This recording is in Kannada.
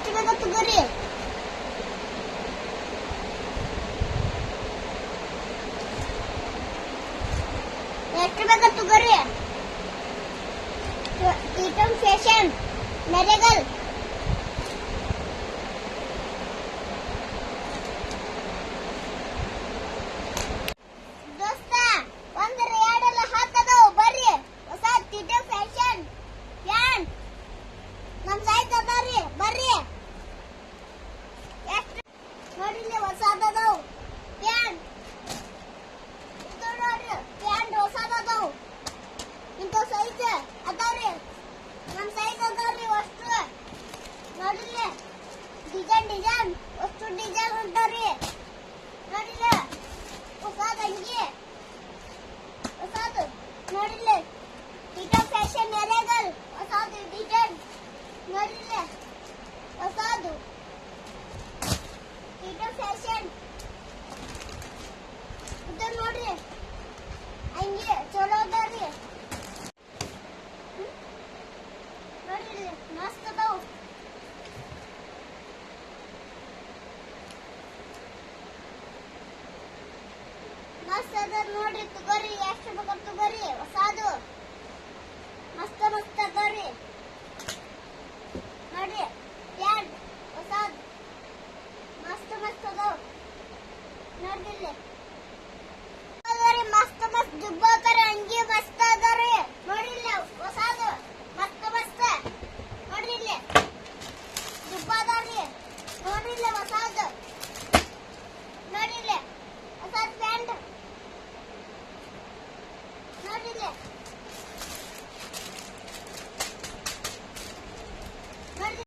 ಎಷ್ಟು ಬೇಗ ತಗೋರಿ. ಎಷ್ಟು ಬೇಗ ತಗೋರಿ. ಟಿಟಮ್ ಫ್ಯಾಷನ್ ನರೇಗಲ್ ದೋಸ್ತ ಒಂದರ ಎರಡಲ್ಲ ಹಾಕದವು ಬರ್ರಿ. ಹೊಸ ಟಿಟಮ್ ಫ್ಯಾಷನ್ ಪ್ಯಾನ್ ನಮ್ ಸೈಜ್ ಅದಾವ್ರಿ ಬರ್ರಿ. ಎಷ್ಟು ನೋಡಿಲ್ಲಿ ಹೊಸದವು ಪ್ಯಾನ್. ಇದು ನೋಡ್ರಿ ಪ್ಯಾನ್ ಹೊಸದವು. ಇಂಥ ಸೈಜ್ ಅದಾವ್ರಿ ನಮ್ ಸೈಜ್ ಅದಾವ್ರಿ. ಅಷ್ಟು ನೋಡಿಲ್ಲಿ ಡಿಸೈನ್ ಅಷ್ಟು ಡಿಸೈನ್ ಉಂಟಾವ್ರಿ. ನೋಡಿಲ್ಲ ಹೊಸದ ಅಂಗಿ ಹೊಸದು ನೋಡಿಲ್ಲ. ಟಿಟಮ್ ಫ್ಯಾಷನ್ ನರೇಗಲ್ ಹೊಸದು ಡಿಸೈನ್ ನೋಡಿಲ್ಲ. ಹೊಸದು ಟಿಟಮ್ ಫ್ಯಾಷನ್ ಇದು ನೋಡ್ರಿ ಅಂಗಿ ಚಲೋ ಅದಾವ್ರಿ. ನೋಡಿಲ್ಲ ಮಸ್ತ್ ಅದಾವು. ಮಸ್ತ್ ಅದ ನೋಡ್ರಿ ತಗೋರಿ.